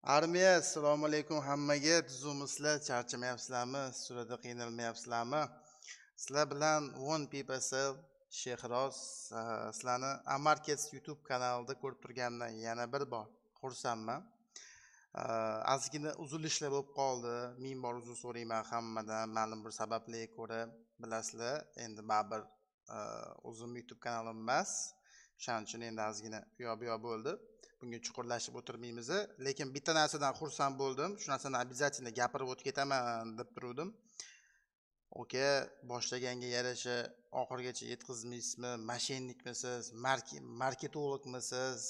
Armiya, assalomu alaykum hammaga. Tuzumizlar, charchamayapsizlarmi? Surada qiynalmayapsizlarmi? Sizlar bilan One People Shehroz sizlarni Amarkets YouTube kanalida ko'rib turganimdan yana bir bor xursandman. Ozgina uzilishlar bo'lib qoldi. Ming bor uzr so'rayman hammadan, ma'lum bir sabablarga ko'ra. Bilasizlar, endi baribir o'zim YouTube kanalim emas. Shuning uchun endi ozgina bu bo'ldi. Bunga chuqurlashib o'tirmaymiz, lekin bitta narsadan xursand bo'ldim. Shu narsani обязательно gapirib o'tib ketaman deb turdim. Oka, boshlaganga yarasha oxirigacha yetkazmaysizmi? Mashennikmisiz? Marketologmisiz?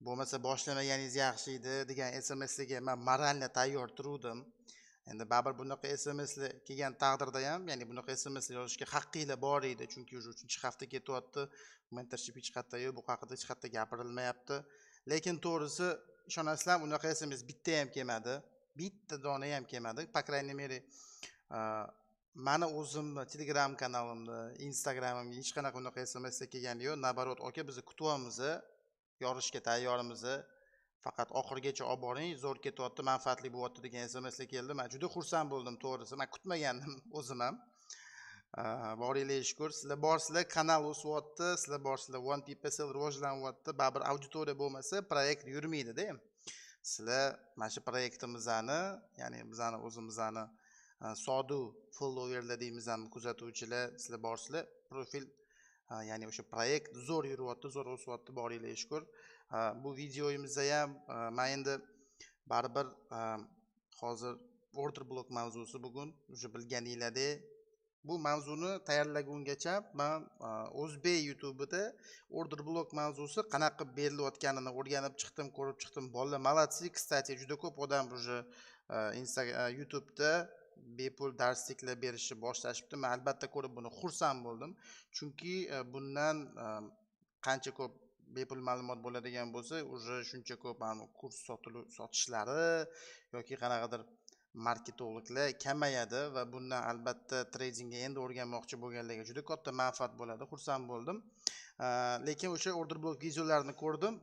Bo'lmasa boshlamaganiz yaxshi edi degan SMSlarga men moralni tayyor turdim. Endi baribir bunaqa SMSlar kelgan taqdirda ham, ya'ni bunaqa SMSlar yozishga haqqinglar bor edi, chunki уже 3-hafta ketyapti. Mentorship hech qayerda yo'q, bu haqida hech qayerda gapirilmayapti. Lekin to'g'risi ishonasizlar, unaqa SMS bitta ham kelmadi. Bitta dona ham kelmadi. Po крайней мере, mani o'zimni Telegram kanalimda, Instagramimga hech qanaqa unaqa SMS kelgani yo'q. Nabarot, aka biz kutyapmiz, yorishga tayyormiz. Faqat oxirigacha olib boring, zo'r ketyapti, manfaatli bo'lyapti degan SMSlar keldi. Men juda xursand bo'ldim to'g'risi. Men kutmagandim o'zim ham. Boringlar shukr, sizlar borsizlar, kanal o'syapti, sizlar borsizlar, One People rivojlanyapti. Baribir auditoriya bo'lmasa, proyekt yurmaydi-da. Sizlar mana shu proyektimizni, ya'ni bizani o'zimizni sodu followerlar deymizmi, kuzatuvchilar, sizlar borsizlar, profil, ya'ni o'sha proyekt zo'r yuryapti, zo'r o'syapti, boringlar shukr. Bu videoyimizda ham men endi baribir hozir order block mavzusi bugun o'sha bilganinglardek. Bu mavzuni tayyorlagungacha men O'zbek YouTube'ida order block mavzusi qanaqa berilayotganini o'rganib chiqdim, ko'rib chiqdim. Bolalar молодцы, kстати, juda ko'p odam уже YouTube'da bepul darsliklar berishni boshlashibdi. Men albatta ko'rib buni xursand bo'ldim. Chunki bundan qancha ko'p bepul ma'lumot bo'ladigan bo'lsa, уже shuncha ko'p kurs sotishlari yoki qanaqadir marketologlar kamayadi va bundan albatta tradingga endi o'rganmoqchi bo'lganlarga juda katta manfaat bo'ladi. Xursand bo'ldim. Lekin o'sha order block videolarini ko'rdim.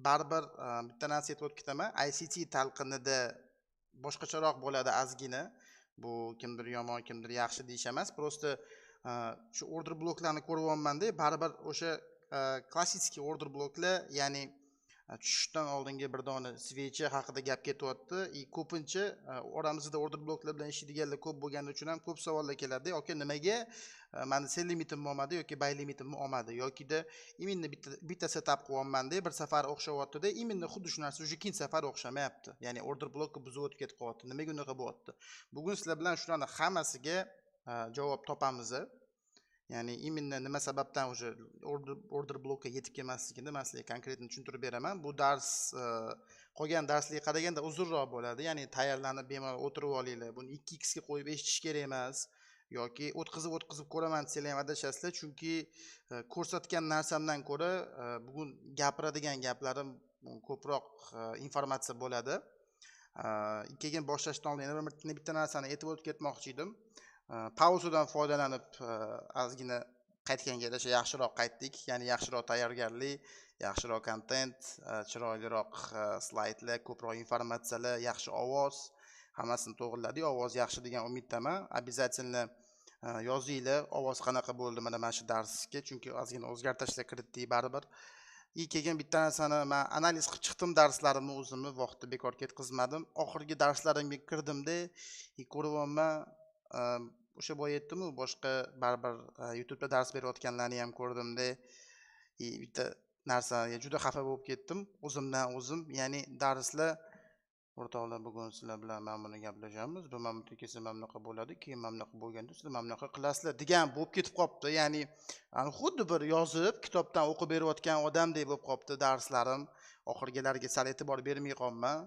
Baribir bitta narsa aytib o'tib ketaman. ICT talqinida boshqacharoq bo'ladi ozgina. Bu kimdir yomon, kimdir yaxshi deyish emas. Prosta shu order bloklarni ko'ryapman-da, baribir o'sha klassik order bloklar, ya'ni tushishdan oldingi bir dona svecha haqida gap ketyapti. Ko'pincha oramizda order bloklar bilan ishlaydiganlar ko'p bo'lgani uchun ham ko'p savollar keladi. Yoki nimaga meni sell limitim olmadi yoki buy limitim olmadi yokida именно bitta setup qilyapman-da, bir safar o'xshayapti-da, именно xuddi shu narsa уже ikkinchi safar o'xshamayapti. Ya'ni order blokni buzib o'tib ketib qolyapti. Nimaga unaqa bo'lyapti? Bugun sizlar bilan shularning hammasiga javob topamiz. Ya'ni именно nima sababdan o'sha order blokka yetib kelmasligini men sizlarga konkretni tushuntirib beraman. Bu dars qolgan darslarga qaraganda uzunroq bo'ladi. Ya'ni tayyorlanib bemalol o'tirib olinglar. Buni 2x ga qo'yib eshitish kerak emas yoki o'tkazib ko'raman desanglar ham adashasizlar, chunki ko'rsatgan narsamdan ko'ra bugun gapiradigan gaplarim ko'proq informatsiya bo'ladi. Keyin boshlashdan oldin yana bitta narsani aytib o'tib ketmoqchi edim. Pauzadan foydalanib ozgina qaytganga yarasha yaxshiroq qaytdik. Ya'ni yaxshiroq tayyorgarlik, yaxshiroq kontent, chiroyliroq slaydlar, ko'proq informatsiyalar, yaxshi ovoz, hammasini to'g'riladik. Ovoz yaxshi degan umiddaman. Обязательно yozinglar, ovoz qanaqa bo'ldi mana shu darsga, chunki ozgina o'zgartirishlar kiritdik baribir. Keyin bitta narsani men analiz qilib chiqdim, darslarimni o'zimni vaqtni bekor ketkazmadim. Oxirgi darslarimga kirdimda, ko'ryapman, o'sha boya aytdim-ku, boshqa baribir YouTube'da dars berayotganlarni ham ko'rdimda, bitta narsaga juda xafa bo'lib ketdim o'zimdan o'zim. Ya'ni darslar o'rtoqlar, bugun sizlar bilan men buni gaplashamiz. Bu mamlakat kelsa mamlaqa bo'ladi, keyin mamlaqa bo'lganda sizlar mamlaqa qilasizlar degan bo'lib ketib qopti. Ya'ni xuddi bir yozib kitobdan o'qib berayotgan odamdek bo'lib qopti darslarim. Oxirgilariga sal e'tibor bermay qolman.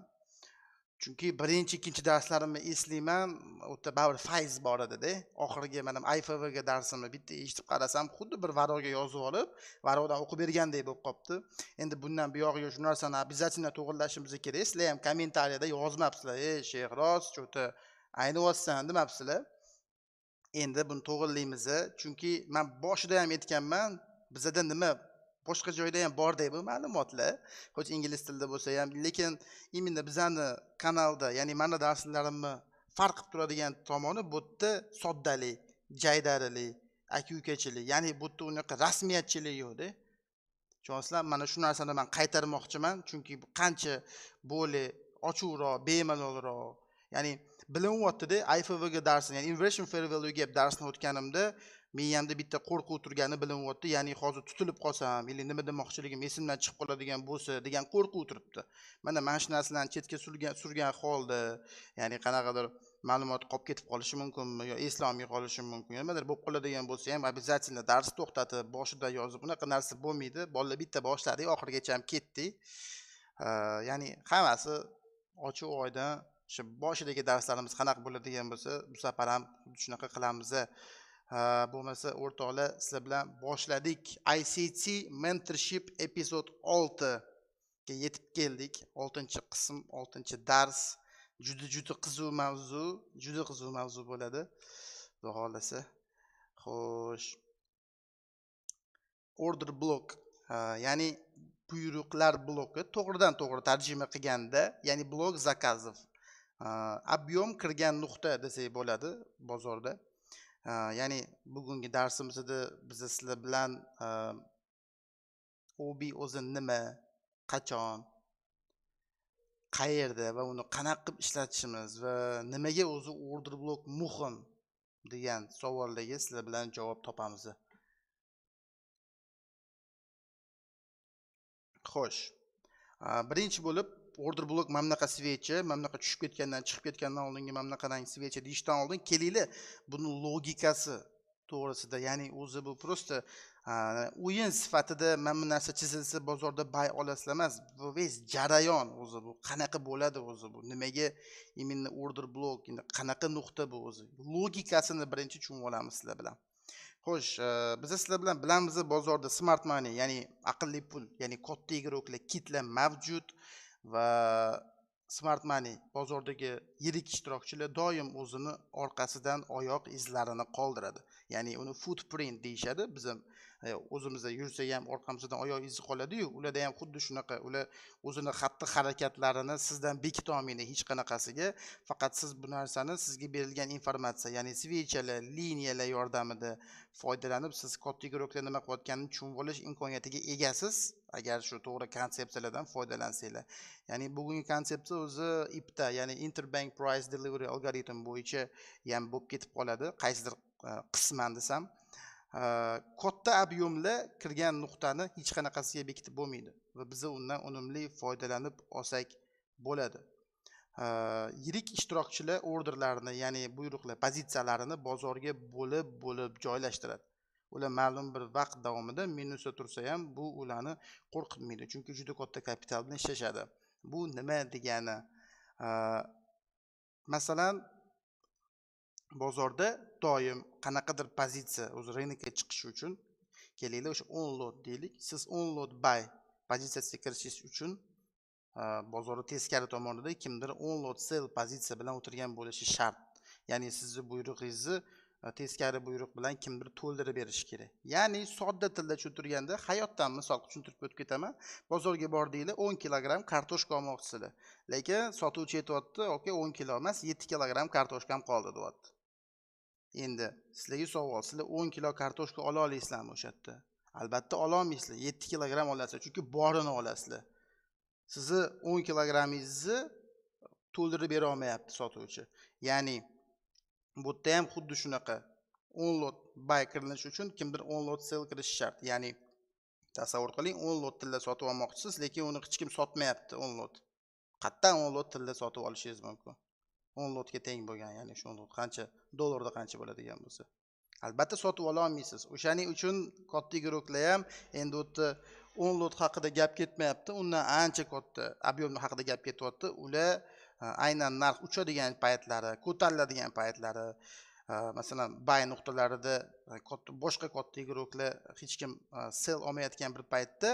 Chunki birinchi, ikkinchi darslarimni eslayman, o'ta baribir fayz bor edi-da. Oxirgi mana IFVga darsimni bitta eshitib qarasam, xuddi bir varoqga yozib olib, varoqdan o'qib bergandek bo'lib qopti. Endi bundan buyog'iga shu narsani обязательно to'g'rilashimiz kerak. Sizlar ham kommentariyada yozmabsizlar, Shehroz, cho'ta ayniyotsan demabsizlar. Endi buni to'g'rilaymiz, chunki men boshida ham aytganman, bizda nima boshqa joyda ham bor bu ma'lumotlar. Xo'sh ingliz tilida bo'lsa ham, lekin imенно bizani kanalda, ya'ni mana darslarimni farq qilib turadigan tomoni bu yerda soddalik, jaydarilik, aka-ukachilik, ya'ni bu yerda unaqa rasmiyatchilik yo'qda. Tushunasizlar? Mana shu narsani men qaytarmoqchiman, chunki bu qancha bo'li ochiqroq, bemalolroq, ya'ni bilinyapti-da, IFVga darsini, ya'ni Inversion Fair Value Gap darsini o'tganimda miyamda bitta qo'rquv turgani bilinyapti, ya'ni hozir tutilib qolsam, yoki nima demoqchiligim esimdan chiqib qoladigan bo'lsa degan qo'rquv turibdi. Mana shu narsalarni chetga surgan holda, ya'ni qanaqadir ma'lumot qolib ketib qolishi mumkinmi yo eslolmay qolishi mumkin. Nimadir bo'lib qoladigan bo'lsa ham обязательно dars to'xtatib, boshida yozib, unaqa narsa bo'lmaydi. Bolalar bitta boshladik, oxirigacha ham ketdik. Ya'ni hammasi ochiq oydin, shu boshidagi darslarimiz qanaqa bo'ladigan bo'lsa, bu safar ham shunaqa qilamiz. Bo'lmasa o'rtoqlar, sizlar bilan boshladik. ICT Mentorship epizod 6 ga yetib keldik. 6-qism, 6-dars. Juda qiziq mavzu bo'ladi. Xudo xolasa. Xo'sh. Order block, ya'ni buyruqlar bloki, to'g'ridan to'g'ri tarjima qilganda, ya'ni blok zakazov. Объем kirgan nuqta desak bo'ladi bozorda. Ya'ni bugungi darsimizda biz sizlar bilan OB o'zi nima, qachon, qayerda va uni qanaqa qilib ishlatishimiz va nimaga o'zi order block muhim degan savollarga sizlar bilan javob topamiz. Xo'sh. Birinchi bo'lib order block mamlaqa svechi, mamlaqa tushib ketgandan, chiqib ketgandan oldingi mamlaqadan svechi deyishdan oldin kelinglar buni logikasi to'g'risida, ya'ni o'zi bu prosta o'yin sifatida mana bu narsa chizilsa bozorda bay olasizlar emas, bu ves jarayon o'zi bu qanaqa bo'ladi o'zi bu nimaga именно order block, qanaqa nuqta bu o'zi logikasini birinchi tushunib olamiz sizlar bilan. Xo'sh, biz sizlar bilan bilamiz bozorda smart money, ya'ni aqlli pul, ya'ni katta igroklar, kitlar mavjud va smart money bozordagi yirik ishtirokchilar doim o'zini orqasidan oyoq izlarini qoldiradi. Ya'ni uni footprint deyshadi. Biz ham o'zimizda yursa ham orqamizdan oyoq izi qoladi-yu, ularda ham xuddi shunaqa. Ular o'zini xatti harakatlarini sizdan bekita olmaydi hech qanaqasiga. Faqat siz bu narsani sizga berilgan informatsiya, ya'ni svechalar, liniyalar yordamida foydalanib siz katta igroklar nima qilayotganini tushunib olish imkoniyatiga egasiz, agar shu to'g'ri konsepsiyalardan foydalansanglar. Ya'ni bugungi konsepsiya o'zi IPTA, ya'ni Interbank Price Delivery Algorithm bo'yicha ham bo'lib ketib qoladi, qaysidir qisman desam. Katta ob'yomlar kirgan nuqtani hech qanaqasiga bekitib bo'lmaydi va biz undan unumli foydalanib olsak bo'ladi. Yirik ishtirokchilar orderlarini, ya'ni buyruqlar, pozitsiyalarini bozorga bo'lib joylashtiradi. Ular ma'lum bir vaqt davomida minusda tursa ham bu ularni qo'rqitmaydi, chunki juda katta kapital bilan ishlashadi. Bu nima degani? Masalan, bozorda doim qanaqadir pozitsiya o'zi rynokka chiqishi uchun kelinglar o'sha on lot deylik. Siz on lot buy pozitsiyasiga kirishingiz uchun bozorda teskari tomonida kimdir on lot sell pozitsiya bilan o'tirgan bo'lishi shart. Ya'ni sizning buyrug'ingizni teskari buyruq bilan kimdir to'ldirib berishi kerak. Ya'ni sodda tilda tushuntirganda, hayotdan misol tushuntirib o'tib ketaman. Bozorga bordinglar, 10 kilogramm kartoshka olmoqchisizlar. Lekin sotuvchi aytayapti, "Oka, 10 kilo emas, 7 kilogramm kartoshkam qoldi", deyapti. Endi sizlarga savol, sizlar 10 kilo kartoshka ola olasizlarmi o'sha yerda? Albatta ola olmaysizlar. 7 kilogramm olasizlar, chunki borini olasizlar. Sizni 10 kilogrammingizni to'ldirib bera olmayapti sotuvchi. Ya'ni bu yerda ham xuddi shunaqa. 10 lot buy qilinishi uchun kimdir 10 lot sell qilishi shart. Ya'ni tasavvur qiling, 10 lot tilla sotib olmoqchisiz, lekin uni hech kim sotmayapti 10 lot. Qayerdan 10 lot tilla sotib olishingiz mumkin? 10 lotga teng bo'lgan, ya'ni shu lot qancha dollarda qancha bo'ladigan bo'lsa. Albatta sotib ola olmaysiz. O'shaning uchun katta igroklar ham endi u yerda 10 lot haqida gap ketmayapti, undan ancha katta ob'yom haqida gap ketyapti. Ular aynan narx uchadigan paytlari, ko'tariladigan paytlari, masalan, buy nuqtalarida boshqa katta igroklar hech kim sell olmayotgan bir paytda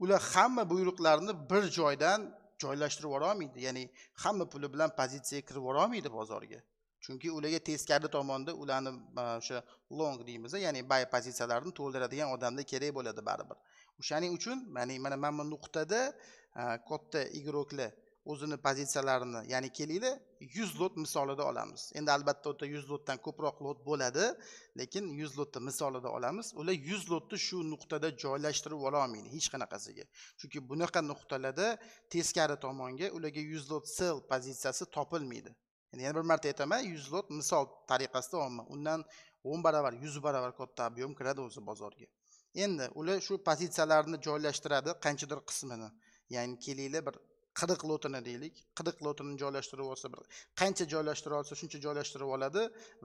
ular hamma buyruqlarni bir joydan joylashtirib yubora olmaydi. Ya'ni hamma puli bilan pozitsiyaga kirib yubora olmaydi bozorga. Chunki ularga teskari tomonda ularni o'sha long deymiz, ya'ni buy pozitsiyalarini to'ldiradigan odamlar kerak bo'ladi baribir. O'shaning uchun mana bu nuqtada katta igroklar o'zini pozitsiyalarini, ya'ni kelinglar 100 lot misolida olamiz. Endi albatta o'ta 100 lotdan ko'proq lot bo'ladi, lekin 100 lotni misolida olamiz. Ular 100 lotni shu nuqtada joylashtirib ola olmaydi hech qanaqasiga. Chunki bunaqa nuqtalarda teskari tomonga ularga 100 lot sell pozitsiyasi topilmaydi. Yana bir marta aytaman, 100 lot misol tariqasida olma. Undan 10 barobar, 100 barobar katta ob'yom kiradi o'zi bozorga. Endi ular shu pozitsiyalarni joylashtiradi, qanchadir qismini. Ya'ni kelinglar bir 40 lotini deylik. 40 lotini joylashtirib olsa, bir qancha joylashtira olsa shuncha joylashtirib oladi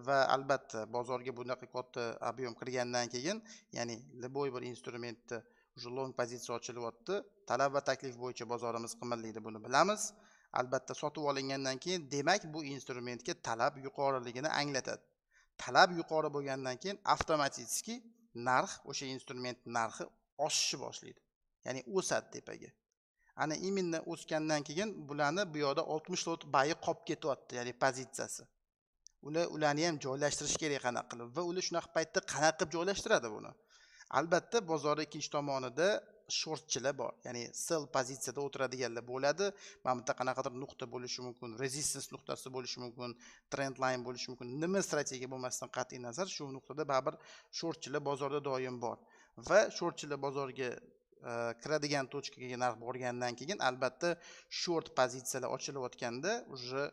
va albatta bozorga bunaqa katta ob'yom kirgandan keyin, ya'ni любой bir instrumentni уже long pozitsiya ochilyapti. Talab va taklif bo'yicha bozorimiz qimirlaydi, buni bilamiz. Albatta sotib olingandan keyin demak bu instrumentga talab yuqoriligini anglatadi. Talab yuqori bo'lgandan keyin avtomatik narx, o'sha instrument narxi oshishni boshlaydi. Ya'ni o'sadi tepaga. Ana iminni o'sgandan keyin bularni bu yoqda 60 lot bayi qolib ketyapti, ya'ni pozitsiyasi. Ularni ham joylashtirish kerak qanaqa qilib va ular shunaqa paytda qanaqa qilib joylashtiradi buni? Albatta bozorning ikkinchi tomonida shortchilar bor. Ya'ni sell pozitsiyada o'tiradiganlar bo'ladi. Mana bu yerda qanaqadir nuqta bo'lishi mumkin, resistance nuqtasi bo'lishi mumkin, trend line bo'lishi mumkin. Nima strategiya bo'lmasdan qat'iy nazar shu nuqtada baribir shortchilar bozorda doim bor. Va shortchilar bozorga kiradigan tochkaga narx borgandan keyin albatta short pozitsiyalar ochilayotganda уже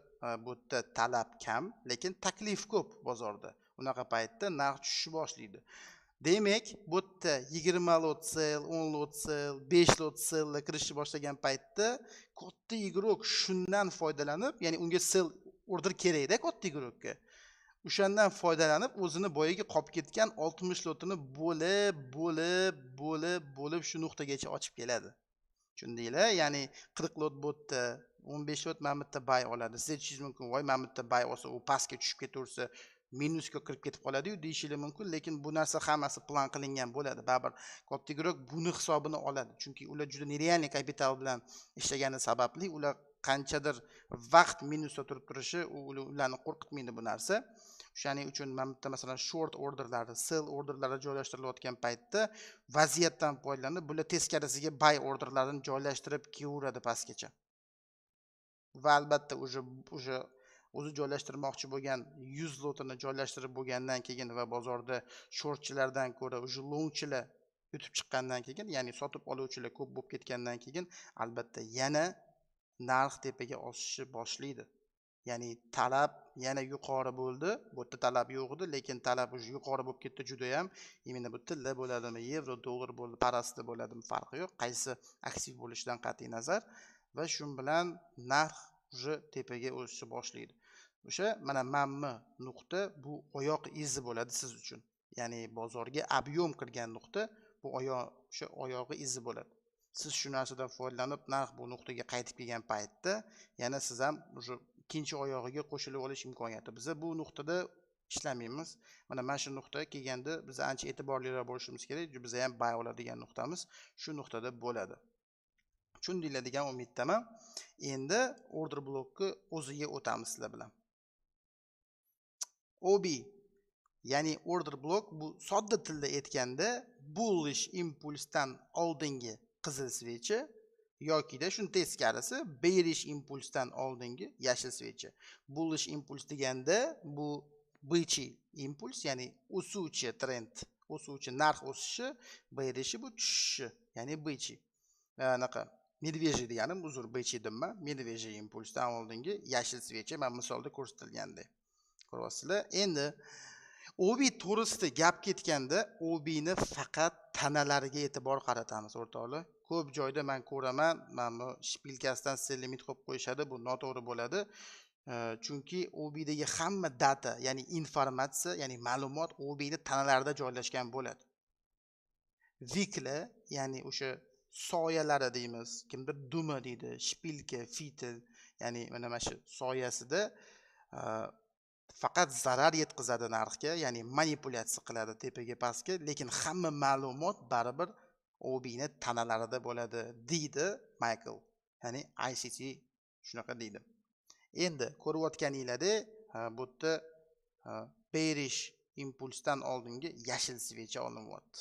bu yerda talab kam, lekin taklif ko'p bozorda. Unaqa paytda narx tushishni boshlaydi. Demak, bu yerda 20 lot sell, 10 lot sell, 5 lot sell kirishni boshlagan paytda katta igrok shundan foydalanib, ya'ni unga sell order kerak-da katta igrokka. O'shandan foydalanib o'zini boyaga qolib ketgan 60 lotini bo'lib shu nuqtagacha ochib keladi. Tushundinglar? Ya'ni 40 lot botda 15 lot mana bu yerda buy oladi. Siz aytishingiz mumkin, voy mana bu yerda buy olsa u pastga tushib ketaversa, minusga kirib ketib qoladi-yu deyishingiz mumkin, lekin bu narsa hammasi plan qilingan bo'ladi. Baribir katta igrok buni hisobini oladi. Chunki ular juda nerealniy kapital bilan ishlagani sababli ular qanchadir vaqt minusda turib turishi ularni qo'rqitmaydi bu narsa. O'shaning uchun mana bu yerda masalan short orderlarni, sell orderlari joylashtirilayotgan paytda vaziyatdan foydalanib, bular teskarisiga buy orderlarini joylashtirib kelaveradi pastgacha. Va albatta o'zi joylashtirmoqchi bo'lgan 100 lotini joylashtirib bo'lgandan keyin va bozorda shortchilardan ko'ra longchilar yutib chiqqandan keyin, ya'ni sotib oluvchilar ko'p bo'lib ketgandan keyin albatta yana narx tepaga oshishni boshlaydi. Ya'ni talab yana yuqori bo'ldi. Bu yerda talab yo'q edi, lekin talab yuqori bo'lib ketdi juda ham. Mana bu tilla bo'ladimi, yevro, dollar bo'ldi, parasida bo'ladimi, farqi yo'q. Qaysi aktiv bo'lishidan qat'iy nazar va shu bilan narx tepaga o'sishni boshlaydi. O'sha mana bu nuqta bu oyoq izi bo'ladi siz uchun. Ya'ni bozorga ob'yom kirgan nuqta bu o'sha oyog'i izi bo'ladi. Siz shu narsadan foydalanib narx bu nuqtaga qaytib kelgan paytda yana siz ham ikkinchi oyog'iga qo'shilib olish imkoniyati. Biz bu nuqtada ishlamaymiz. Mana shu nuqtaga kelganda biz ancha e'tiborliroq bo'lishimiz kerak. Biz ham buy oladigan nuqtamiz shu nuqtada bo'ladi. Tushundinglar degan umiddaman. Endi order blokni o'ziga o'tamiz sizlar bilan. OB, ya'ni order blok bu sodda tilda aytganda bullish impulsdan oldingi qizil svechi yoki-da shuni teskarisi bearish impulsdan oldingi yashil svechi. Bullish impuls deganda bu bichi impuls, ya'ni o'suvchi trend, o'suvchi narx o'sishi, bearish bu tushishi, ya'ni bichi. Anaqa medveji deganim, uzr, bichi demma, medveji impulsdan oldingi yashil svechi men misolda ko'rsatilgandek. Ko'ryapsizlar? Endi OB to'g'risida gap ketganda OB ni faqat tanalariga e'tibor qaratamiz o'rtoqlar. Ko'p joyda men ko'raman, mana bu shpilkasidan sell limit qo'yib qo'yishadi, bu noto'g'ri bo'ladi. Chunki OB dagi hamma data, ya'ni informatsiya, ya'ni ma'lumot OB ni tanalarida joylashgan bo'ladi. Viklar, ya'ni o'sha soyalari deymiz, kimdir duma deydi, shpilka, fitil, ya'ni mana shu soyasida faqat zarar yetkazadi narxga, ya'ni manipulyatsiya qiladi tepaga pastga, lekin hamma ma'lumot baribir OB ni tanalarida bo'ladi deydi Michael. Ya'ni ICT shunaqa deydi. Endi ko'rayotganinglarda bu yerda bearish impulsdan oldingi yashil svecha olinyapti.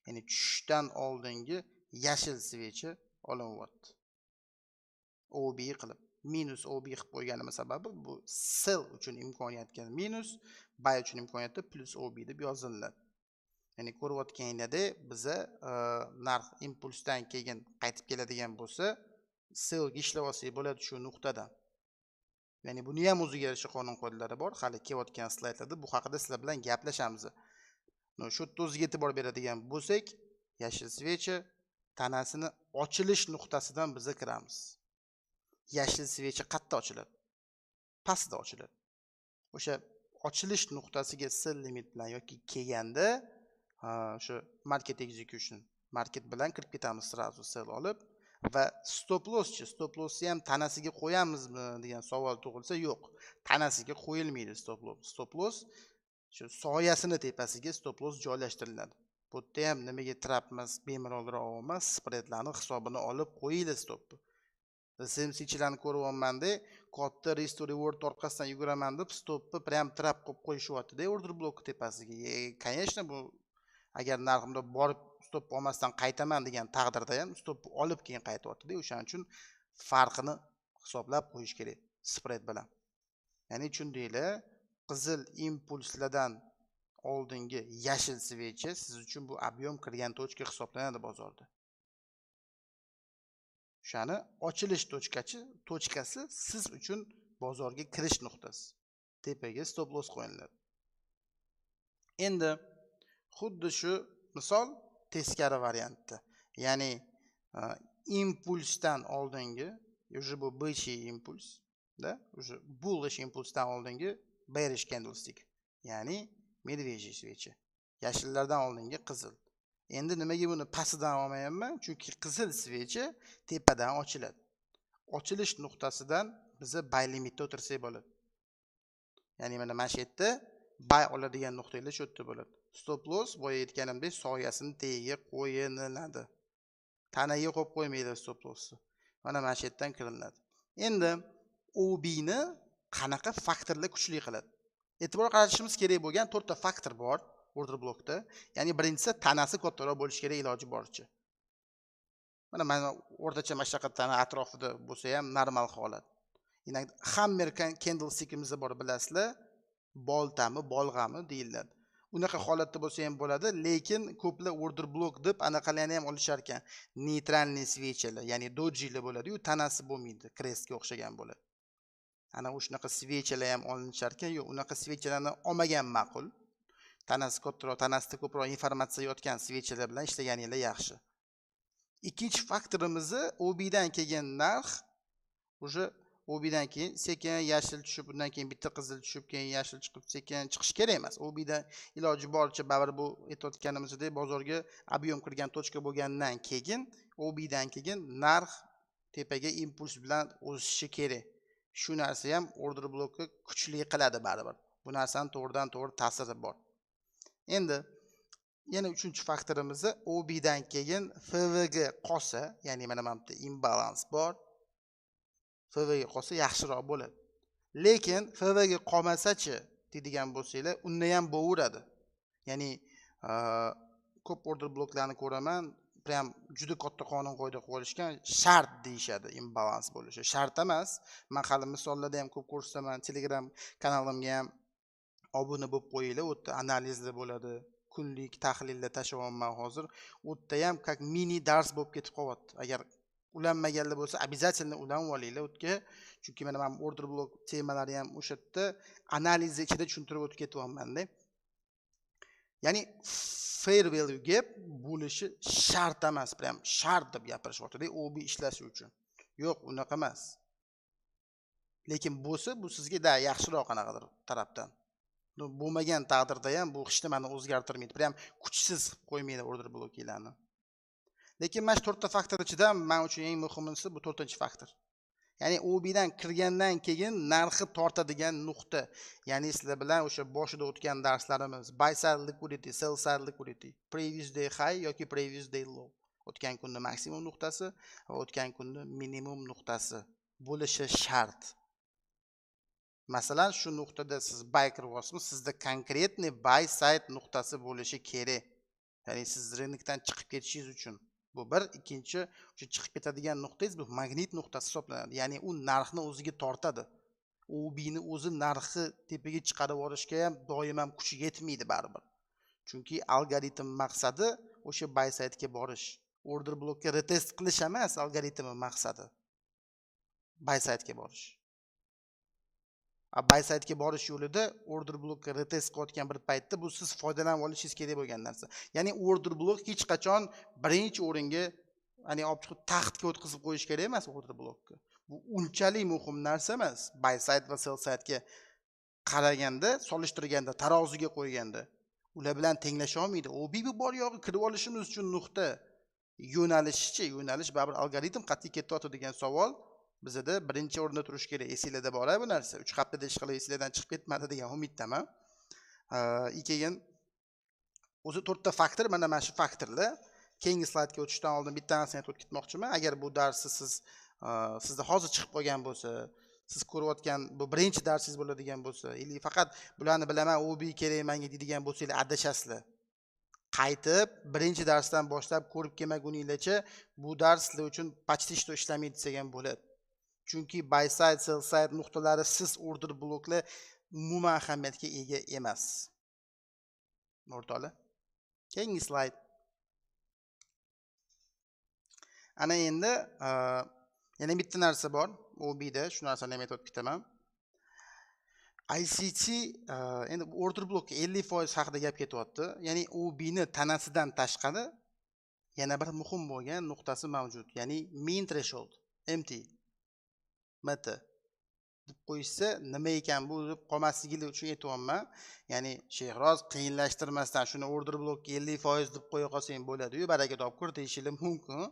Ya'ni tushishdan oldingi yashil svechi olinyapti. OB qilib. Minus OB qilib qo'yganimiz sababi bu sell uchun imkoniyatga minus, buy uchun imkoniyatda plus OB deb yoziladi. Ya'ni ko'rayotganingizda biza narx impulsdan keyin qaytib keladigan bo'lsa, sell ga ishlab olsak bo'ladi shu nuqtadan. Ya'ni buni ham o'ziga yarasha qonun qoidalari bor. Hali kelayotgan slaydlarda bu haqida sizlar bilan gaplashamiz. Shu yerda o'ziga e'tibor beradigan bo'lsak, yashil svechi tanasini ochilish nuqtasidan biza kiramiz. Yashil svechi qayerda ochiladi? Pastda ochiladi. O'sha ochilish nuqtasiga sell limit bilan yoki kelganda o'sha market execution, market bilan kirib ketamiz sразу sell olib va stop losschi, stop lossni ham tanasiga qo'yamizmi degan savol tug'ilsa, yo'q. Tanasiga qo'yilmaydi stop loss. Stop loss shu soyasini tepasiga stop loss joylashtiriladi. Bu yerda ham nimaga trap emas, bemalolroq emas, spreadlarni hisobini olib qo'yinglar stopni. SMC-chilarni ko'ryapman-da, katta risk to reward orqasidan yuguraman deb stopni prям trap qilib qo'yishyapti-da order block tepasiga. Конечно, bu agar narximda borib stop olmasdan qaytaman degan taqdirda ham stop olib keyin qaytyapti-da. O'shaning uchun farqini hisoblab qo'yish kerak spread bilan. Ya'ni tushundinglar, qizil impulslardan oldingi yashil svechi siz uchun bu ob'yom kirgan tochka hisoblanadi bozorda. O'shani ochilish tochkasi siz uchun bozorga kirish nuqtasi. Tepaga stop loss qo'yiladi. Endi xuddi shu misol teskari variantda. Ya'ni impulsdan oldingi, уже bu bычий impuls, da, уже bullish impulsdan oldingi bearish candlestick, ya'ni medvejий svechi. Yashillardan oldingi qizil. Endi nimaga buni pastidan olmayapman? Chunki qizil svechi tepadan ochiladi. Ochilish nuqtasidan biza buy limitda o'tirsak bo'ladi. Ya'ni mana shu yerda buy oladigan nuqtalar shu yerda bo'ladi. Stop loss boya aytganimdek soyasini tagiga qo'yiladi. Tanaga qo'yib qo'ymaydi stop lossni. Mana shu yerdan kiriladi. Endi OB ni qanaqa faktorlar kuchli qiladi? E'tibor qaratishimiz kerak bo'lgan 4 ta faktor bor order blokda. Ya'ni birinchisi tanasi kattaroq bo'lishi kerak iloji boricha. Mana o'rtacha mashaqqatlarning atrofida bo'lsa ham normal holat. Ya'ni hammer candlestickimizda bor bilasizlar, boltami, bolg'ami deyiladi. Unaqa holatda bo'lsa ham bo'ladi, lekin ko'plar order block deb anaqalarni ham olishar ekan. Neytralniy svechalar, ya'ni dojilar bo'ladi-yu, tanasi bo'lmaydi, krestga o'xshagan bo'ladi. Ana o'shanaqa svechalar ham olinishar ekan, yo'q, unaqa svechalarni olmagan ma'qul. Tanasi kattaroq, tanasida ko'proq informatsiya yotgan svechalar bilan ishlaganinglar yaxshi. Ikkinchi faktorimiz OB dan kelgan narx, o'sha OB dan keyin sekin yashil tushib, undan keyin bitta qizil tushib, keyin yashil chiqib, sekin chiqish kerak emas. OB dan iloji boricha baribir bu aytayotganimizdek bozorga ob'yom kirgan tochka bo'lgandan keyin OB dan keyin narx tepaga impuls bilan o'sishi kerak. Shu narsa ham order blokni kuchli qiladi baribir. Bu narsaning to'g'ridan to'g'ri ta'siri bor. Endi yana uchinchi faktorimiz OB dan keyin FVG qolsa, ya'ni mana bu yerda imbalans bor. FVG qolsa yaxshiroq bo'ladi. Lekin FVG qolmasa-chi deydigan bo'lsanglar, unda ham bo'laveradi. Ya'ni ko'p order bloklarni ko'raman, prям juda katta qonun qoida qo'yishgan, shart deyshadi imbalans bo'lishi. Shart emas. Men hali misollarda ham ko'p ko'rsataman, Telegram kanalimga ham obuna bo'lib qo'yinglar, u yerda analizlar bo'ladi. Kunlik tahlillar tashlamayman hozir. U yerda ham как mini dars bo'lib ketib qolyapti. Agar ulanmaganlar bo'lsa, обязательно ulanib olinglar o'tga. Chunki men order block temalari ham o'sha yerda analiz ichida tushuntirib o'tib ketyapman-da. Ya'ni fair value gap bo'lishi shart emas, prям shart deb gapirishyapti-da, OB ishlashi uchun. Yo'q, unaqa emas. Lekin bo'lsa, bu sizga yaxshiroq qanaqadir tarafdan. Bo'lmagan taqdirda ham bu hech nimani o'zgartirmaydi. Prям kuchsiz qo'ymaydi order bloklarni. Lekin mana shu 4 ta faktor ichidan men uchun eng muhimisi bu 4-faktor. Ya'ni OB dan kirgandan keyin narxi tortadigan nuqta. Ya'ni sizlar bilan o'sha boshida o'tgan darslarimiz buy side liquidity, sell side liquidity, previous day high yoki previous day low. O'tgan kunning maksimum nuqtasi va o'tgan kunning minimum nuqtasi bo'lishi shart. Masalan, shu nuqtada siz buy qiryapsizmi, sizda konkretniy buy side nuqtasi bo'lishi kerak. Ya'ni siz rinokdan chiqib ketishingiz uchun Bu bir, ikkinchi o'sha chiqib ketadigan nuqtangiz bu magnit nuqtasi hisoblanadi. Ya'ni u narxni o'ziga tortadi. OBni o'zi narxi tepaga chiqarib olishga ham doim ham kuchi yetmaydi baribir. Chunki algoritm maqsadi o'sha buy side'ga borish. Order blokka retest qilish emas algoritm maqsadi. Buy side'ga borish. Buy side'ga borish yo'lida order blokka retest qilayotgan bir paytda bu siz foydalanib olishingiz kerak bo'lgan narsa. Ya'ni order blok hech qachon birinchi o'ringa olib chiqib taxtga o'tkazib qo'yish kerak emas order blokka. Bu unchalik muhim narsa emas. Buy side va sell side'ga qaraganda, solishtirganda, taroziga qo'yganda ular bilan tenglasha olmaydi. OB bu bor yo'g'i kirib olishimiz uchun nuqta. Yo'nalish baribir algoritm qat'iy ketyapti degan savol bizda birinchi o'rinda turishi kerak. Esingizda bor bu narsa. 3 haftada ish qilib esingizdan chiqib ketmadi degan umiddaman. Keyin o'zi 4 ta faktor, mana shu faktorlar. Keyingi slaydga o'tishdan oldin bittasini aytib ketmoqchiman. Agar bu darsni sizda hozir chiqib qolgan bo'lsa, siz ko'rayotgan bu birinchi darsingiz bo'ladigan bo'lsa, yoki faqat bularni bilaman, OB kerak menga deydigan bo'lsangiz adashasizlar. Qaytib birinchi darsdan boshlab ko'rib kelmaguningizcha bu dars sizlar uchun почти что ishlamaydi desam ham bo'ladi. Chunki buy side, sell side nuqtalari siz order bloklar umuman ahamiyatga ega emas. O'rtoqlar. Keyingi slayd. Ana endi yana bitta narsa bor. OBda shu narsani ham aytib ketaman. ICT endi order blok 50% haqida gap ketyapti. Ya'ni OBni tanasidan tashqari yana bir muhim bo'lgan nuqtasi mavjud. Ya'ni mean threshold, MT. MT deb qo'yishsa nima ekan bu deb qolmasligini uchun aytyapman. Ya'ni Shehroz qiyinlashtirmasdan shuni order blokka 50% deb qo'ya qolsang bo'ladi-yu, baraka topkur deyishinglar mumkin.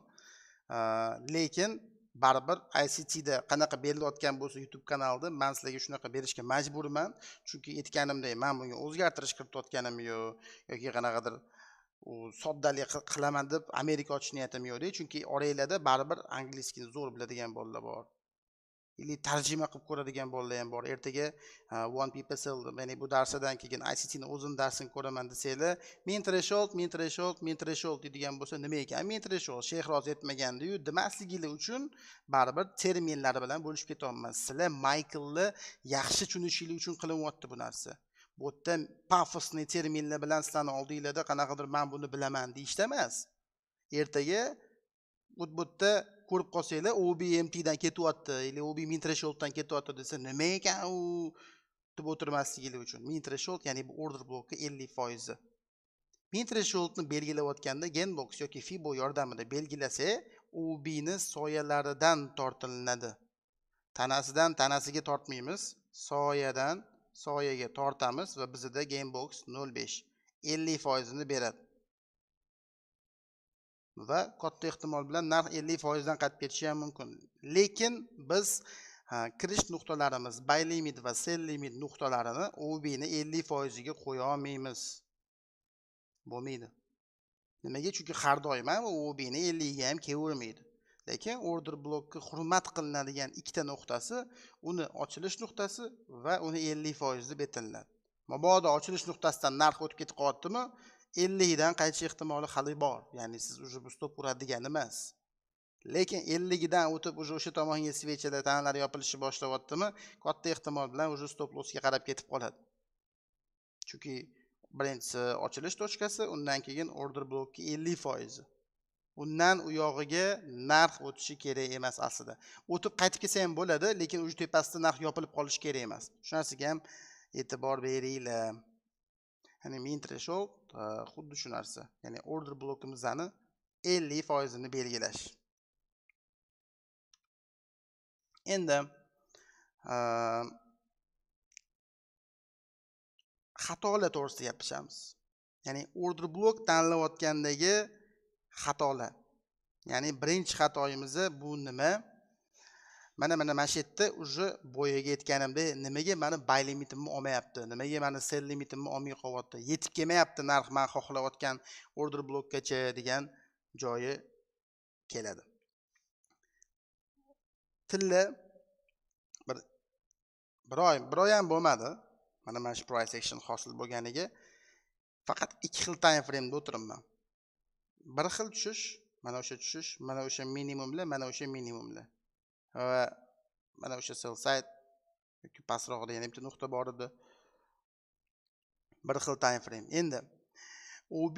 Lekin baribir ICTda qanaqa berilayotgan bo'lsa YouTube kanalida men sizlarga shunaqa berishga majburman. Chunki aytganimdek, men bunga o'zgartirish kiritayotganim yo'q yoki qanaqadir soddalik qilaman deb Amerika ochish niyatim yo'q. Chunki oranglarda baribir angliyskini zo'r biladigan bolalar bor. Ili tarjima qilib ko'radigan bolalar ham bor. Ertaga One People Sell, ya'ni bu darsdan keyin ICTning o'zini darsini ko'raman desanglar, mean threshold deydigan bo'lsa nima ekan? Mean threshold Shehroz aytmagandiyu, demasligingiz uchun baribir terminlar bilan bo'lishib ketyapman. Sizlar Michaelni yaxshi tushunishinglar uchun qilinyapti bu narsa. Bu yerda pafosli terminlar bilan sizlarning oldingizda qanaqadir men buni bilaman deyishda emas. Ertaga bu yerda ko'rib qolsanglar, OBMT dan ketyapti, yoki OB mean thresholddan ketyapti desa, nima ekan u deb o'tirmasligingiz uchun. Mean threshold ya'ni bu order blokka 50%. Mean thresholdni belgilayotganda Genbox yoki Fibo yordamida belgilasa, OBni soyalaridan tortilinadi. Tanasidan tanasiga tortmaymiz, soyadan soyaga tortamiz va bizda Genbox 05 50% ni beradi. Va katta ehtimol bilan narx 50% dan qaytib ketishi ham mumkin. Lekin biz kirish nuqtalarimiz buy limit va sell limit nuqtalarini OB ni 50% ga qo'ya olmaymiz. Bo'lmaydi. Nimaga? Chunki har doim ham OB ni 50 ga ham kelavermaydi. Lekin order blokka hurmat qilinadigan ikkita nuqtasi, uni ochilish nuqtasi va uni 50% deb aytiladi. Mabodo ochilish nuqtasidan narx o'tib ketib qolyaptimi, 50 dan qaytish ehtimoli hali bor. Ya'ni siz uje bu stop uradi degani emas. Lekin 50 dan o'tib uje o'sha tomonga svechalar tanalari yopilishi boshlayaptimi, katta ehtimol bilan uje stop lossga qarab ketib qoladi. Chunki birinchisi ochilish tochkasi, undan keyin order blokki 50%. Undan u yog'iga narx o'tishi kerak emas aslida. O'tib qaytib kelsa ham bo'ladi, lekin uje tepasida narx yopilib qolishi kerak emas. Shu narsaga ham e'tibor beringlar. Ya'ni mean threshold xuddi shu narsa. Ya'ni order blokimizni 50% ni belgilash. Endi xatolar to'g'risida gapiramiz. Ya'ni order blok tanlayotgandagi xatolar. Ya'ni birinchi xatoyimiz bu nima? Mana shu yerda uje boyaga aytganimda nimaga meni buy limitimni olmayapti, nimaga meni sell limitimni olmay qolyapti, yetib kelmayapti narx men xohlayotgan order blokgacha degan joyi keladi. Tilla bir oy ham bo'lmadi. Mana shu price action hosil bo'lganiga faqat 2 xil time frame da o'tiribman. Bir xil tushish, mana o'sha tushish, mana o'sha minimumlar, mana o'sha minimumlar. Va mana o'sha sell side yoki pastroqda yana bitta nuqta bor edi. Bir xil time frame. Endi OB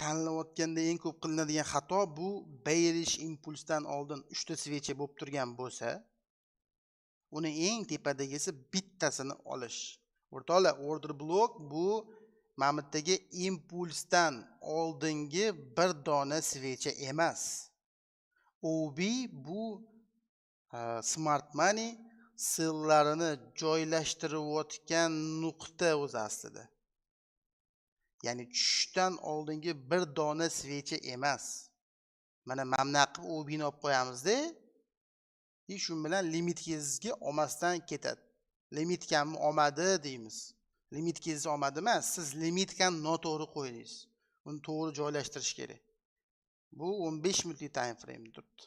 tanlayotganda eng ko'p qilinadigan xato bu bearish impulsdan oldin 3 ta svecha bo'lib turgan bo'lsa, uni eng tepadagisi bittasini olish. O'rtoqlar, order block bu mamutdagi impulsdan oldingi bir dona svecha emas. OB bu smart money sellarini joylashtirayotgan nuqta o'zi aslida. Ya'ni tushishdan oldingi bir dona svecha emas. Mana mamna qilib OBni olib qo'yamizda, shu bilan limitkangizga olmasdan ketadi. Limitkamni olmadi deymiz. Limitkangiz olmadi emas, siz limitkani noto'g'ri qo'ydingiz. Uni to'g'ri joylashtirish kerak. Bu 15 minutlik time frame turibdi.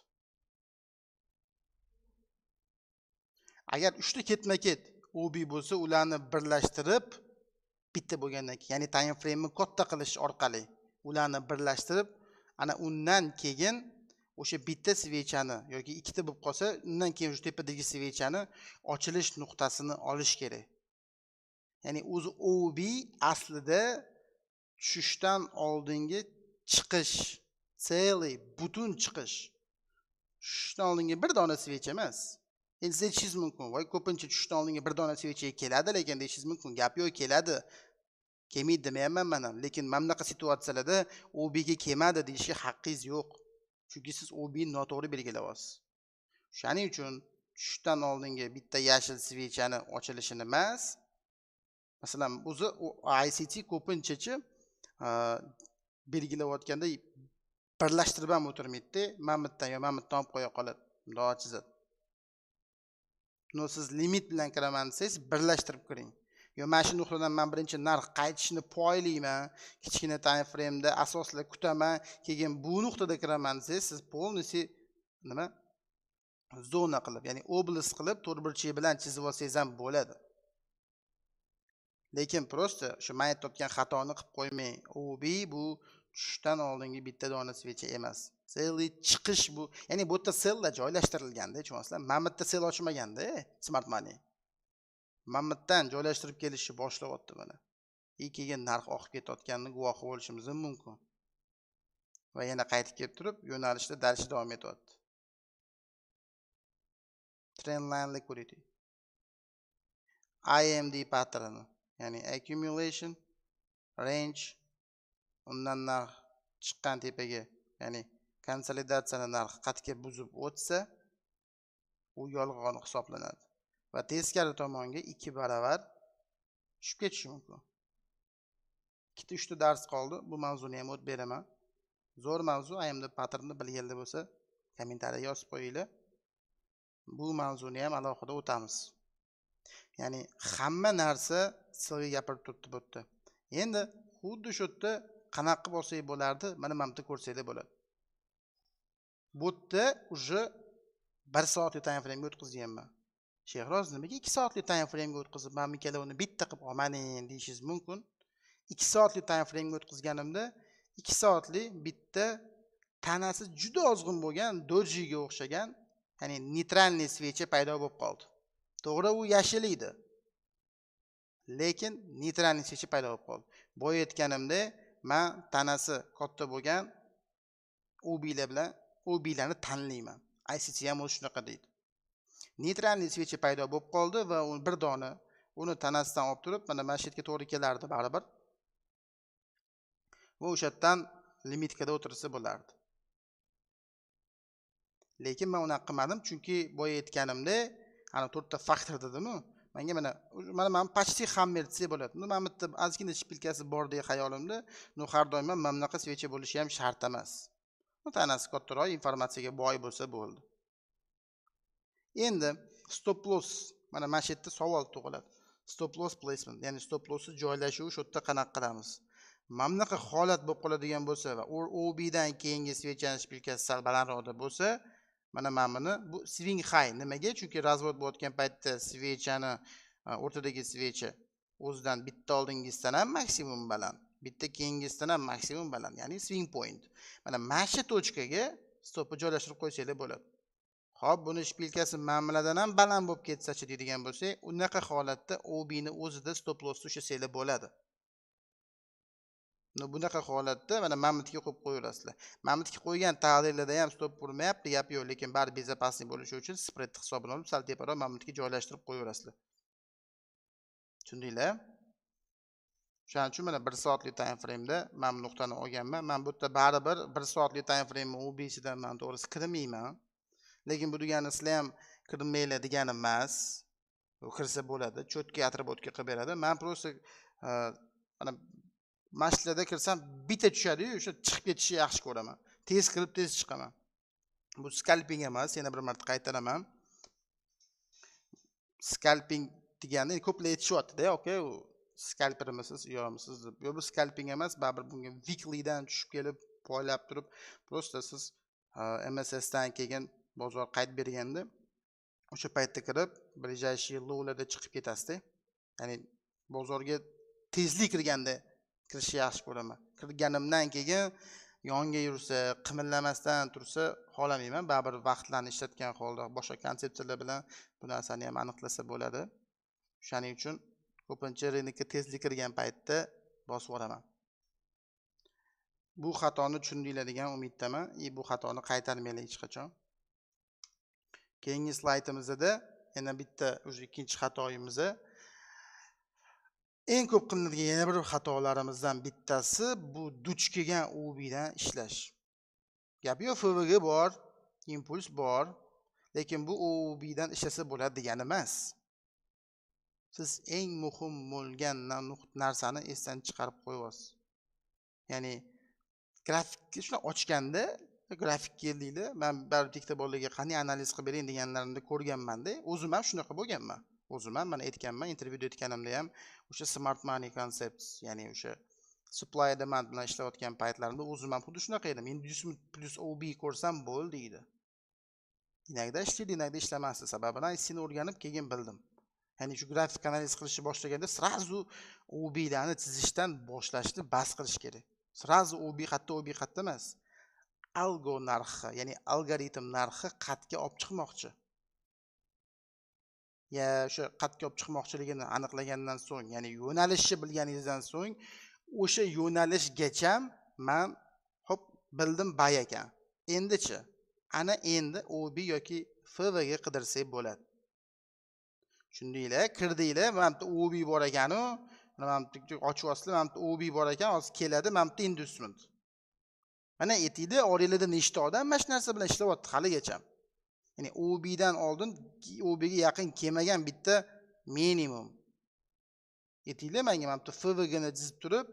Agar 3 ta ketma-ket OB bo'lsa, ularni birlashtirib bitta bo'lgandan keyin, ya'ni time frame'ni katta qilish orqali ularni birlashtirib, ana undan keyin o'sha bitta svechani yoki ikkita bo'lib qolsa, undan keyin o'sha tepadagi svechani ochilish nuqtasini olish kerak. Ya'ni o'zi OB aslida tushishdan oldingi chiqish, butun chiqish. Tushishdan oldingi bir dona svecha emas. Endi siz aytishingiz mumkin, voy ko'pincha tushishdan oldingi bir dona svecha keladi, lekin deyishingiz mumkin, gap yo'q, keladi. Kelmaydi demayapman men ham, lekin mana bunaqa situatsiyalarda OB ga kelmadi deyishga haqqingiz yo'q. Chunki siz OB ni noto'g'ri belgilayapsiz. Shuning uchun tushishdan oldingi bitta yashil svechani ochilishini emas, masalan, o'zi ICT ko'pincha belgilayotganda birlashtirib ham o'tirmaydi, mamutdan yo mamutdan olib qo'ya qoladi, bundoq chizadi. Siz limit bilan kiraman desangiz, birlashtirib kiring. Yo mana shu nuqtadan men birinchi narx qaytishini poylayman, kichkina time frame'da asoslar kutaman, keyin bu nuqtada kiraman desangiz, siz polniy zona qilib, ya'ni oblast qilib to'rtburchak bilan chizib olsangiz ham bo'ladi. Lekin prosta shu men aytayotgan xatoni qilib qo'ymang. OB bu tushishdan oldingi bitta dona svecha emas. Selli chiqish bu, ya'ni bu yerda sellar joylashtirilganda, tushunasizlar? Mamutda sell ochmaganda, smart money. Mamutdan joylashtirib kelishni boshlayapti mana. Keyin narx oqib ketayotganini guvohi bo'lishimiz mumkin. Va yana qaytib kelib turib, yo'nalishda darishda davom etyapti. Trendline liquidity. IMD pattern, ya'ni accumulation, range, undan narx chiqqan tepaga, ya'ni konsolidatsiyani narx qatga buzib o'tsa, u yolg'on hisoblanadi. Va teskari tomonga 2 baravar tushib ketishi mumkin. 2-3 ta dars qoldi. Bu mavzuni ham o'tib beraman. Zo'r mavzu, AMD patternni bilganlar bo'lsa, kommentariyga yozib qo'yinglar. Bu mavzuni ham alohida o'tamiz. Ya'ni hamma narsa sizga gapirib turibdi bu yerda. Endi xuddi shu yerda qanaqa qilib olsak bo'lardi, mana bu yerda ko'rsanglar bo'ladi. Bu yerda uje 1 soatlik time frame o'tkazganman. Shehroz nimaga 2 soatlik time frame ga o'tkazib, men ikkalovini bitta qilib olmaning deyishingiz mumkin. 2 soatlik time frame ga o'tkazganimda 2 soatlik bitta tanasi juda ozg'in bo'lgan doji ga o'xshagan, ya'ni neytralniy svecha paydo bo'lib qoldi. To'g'ri, u yashil edi. Lekin neytralniy svecha paydo bo'lib qoldi. Boya aytganimda, men tanasi katta bo'lgan OBlar bilan OBlarni tanlayman. ICT ham o'sha shunaqa deydi. Neytralniy svecha paydo bo'lib qoldi va bir dona uni tanasidan olib turib, mana shu yerga to'g'ri kelardi baribir. Va o'sha yerdan limitkada o'tirsa bo'lardi. Lekin men uni qilmadim, chunki boya aytganimda, ana 4 ta faktor dedim-ku. Menga mana почти hamma desa bo'ladi. Mana bu yerda ozgina shpilkasi bor degan xayolimda, har doim mana bunaqa svecha bo'lishi ham shart emas. Tanasi kattaroq, informatsiyaga boy bo'lsa bo'ldi. Endi stop loss, mana shu yerda savol tug'iladi. Stop loss placement, ya'ni stop lossni joylashuvi shu yerda qanaqa qilamiz? Mana bunaqa holat bo'lib qoladigan bo'lsa va OB dan keyingi svechani shpilkasi sal balandroqda bo'lsa, mana buni bu swing high. Nimaga? Chunki razvod bo'layotgan paytda svechani o'rtadagi svecha o'zidan bitta oldingisidan ham maksimum baland. Bitta keyingisidan ham maksimum baland, ya'ni swing point. Mana shu tochkaga stopni joylashtirib qo'ysanglar bo'ladi. Xo'p, buni shpilkasi ma'muladan ham baland bo'lib ketsa-chi deydigan bo'lsak, unaqa holatda OB ni o'zida stop lossni ushlasanglar bo'ladi. Bunaqa holatda mana mamutga qo'yib qo'yaverasizlar. Mamutga qo'ygan taqdirlarda ham stop urmayapti, gap yo'q, lekin bari bezopasniy bo'lishi uchun spread hisobini olib sal teparoq mamutga joylashtirib qo'yaverasizlar. Tushundinglar? Shuning uchun mana 1 soatlik time frame'da men bu nuqtani olganman. Men bu yerda baribir 1 soatlik time frame OB'sidan men to'g'risi kirmayman. Lekin bu degani sizlar ham kirmaylar degani emas. U kirsa bo'ladi, cho'tka atribotga qilib beradi. Men просто mana mashlarda kirsam bitta tushadi-yu, o'sha chiqib ketishni yaxshi ko'raman. Tez kirib tez chiqaman. Bu scalping emas, yana bir marta qaytaraman. Scalping degani ko'plar aytishyapti-da, okay, u scalpermisiz, yo'qmisiz deb. Yo'q, bu scalping emas, baribir bunga weeklydan tushib kelib, poylab turib, просто siz MSS dan kelgan bozor qayd berganda o'sha paytda kirib, ближайший lowlarda chiqib ketasiz-da. Ya'ni bozorga tezlik kirganda kirishni yaxshi ko'raman. Kirganimdan keyin yonga yursa, qimirlamasdan tursa xohlamayman. Baribir vaqtlarni ishlatgan holda boshqa konsepsiyalar bilan bu narsani ham aniqlasa bo'ladi. Shuning uchun ko'pincha rynokka tezlik kirgan paytda bosib yuboraman. Bu xatoni tushundinglar degan umiddaman. Bu xatoni qaytarmaylik hech qachon. Keyingi slaydimizda yana bitta o'sha ikkinchi xatoyimiz. Eng ko'p qilinadigan yana bir xatolarimizdan bittasi bu duch kelgan OB dan ishlash. Gap yo'q, FVG bor, impuls bor, lekin bu OB dan ishlasa bo'ladi degani emas. Siz eng muhim bo'lgan narsani esdan chiqarib qo'yasiz. Ya'ni grafikni shuna ochganda, grafik keldinglar, men baribir dikta bolalarga qanday analiz qilib bering deganlarimda ko'rganman-da. O'zim ham shunaqa bo'lganman. O'zim ham mana aytganman, intervyuda aytganimda ham o'sha smart money concepts, ya'ni o'sha supply demand bilan ishlayotgan paytlarimda o'zim ham xuddi shunaqa edim. Inducement plus OB ko'rsam bo'ldi deydi. Inakda ishlaydi, inakda ishlamasdi. Sababini aytishni o'rganib keyin bildim. Ya'ni shu grafik analiz qilishni boshlaganda srazu OB larni chizishdan boshlashni bas qilish kerak. Srazu OB qatta emas. Algo narxi, ya'ni algoritm narxi qatga olib chiqmoqchi. Ya o'sha qatga olib chiqmoqchiligini aniqlagandan so'ng, ya'ni yo'nalishni bilganingizdan so'ng, o'sha yo'nalishgacha men hop bildim bay ekan. Endichi, ana endi OB yoki FV ga qidirsak bo'ladi. Tushundinglar? Kirdinglar, mana bu OB bor ekan-u, mana bu ochib olsizlar, mana bu OB bor ekan, hozir keladi, mana bu inducement. Mana aytaylik, oranglarda nechta odam mana shu narsa bilan ishlayapti haligacha. Ya'ni OB dan oldin OB ga yaqin kelmagan bitta minimum. Aytaylik, menga mana bu FV ni chizib turib,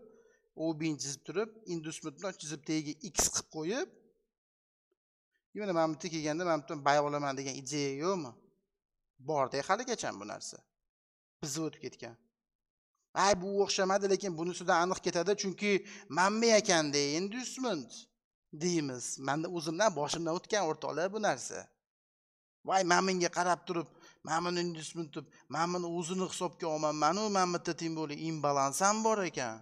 OB ni chizib turib, inducementni chizib tagiga X qilib qo'yib, yana mana bu kelganda mana bu bay olaman degan ideya yo'qmi? Borda haligacha bu narsa. Bizib o'tib ketgan. Ay, bu o'xshamadi, lekin bunisidan aniq ketadi, chunki manba ekanda inducement deymiz. Menda o'zimdan boshimdan o'tgan o'rtoqlar bu narsa. Voy, menga qarab turib, men inducement deb, men o'zini hisobga olmayman-u, men bitta teng bo'li imbalans ham bor ekan.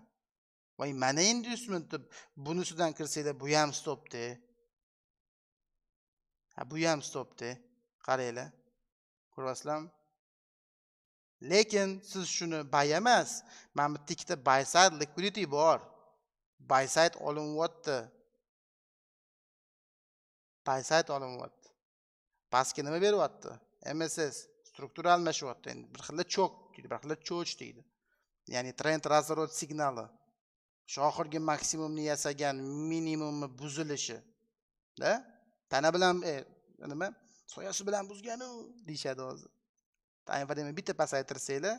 Voy, mana inducement deb bunisidan kirsanglar, bu ham stopda. Ha, bu ham stopda. Qaranglar. Ko'ryapsizlarmi? Lekin siz shuni buy emas, mana bu ikkita buy side liquidity bor. Buy side olinyapti. Buy side olinyapti. Pastga nima beryapti? MSS struktura almashyapti. Endi bir xil cho'k deydi, bir xil cho'ch deydi. Ya'ni trend razворот signali. Shu oxirgi maksimumni yasagan minimumni buzilishi. Da? Tana bilan nima? Soyasi bilan buzganu deyshadi hozir. Time frame bitta pasaytirsanglar,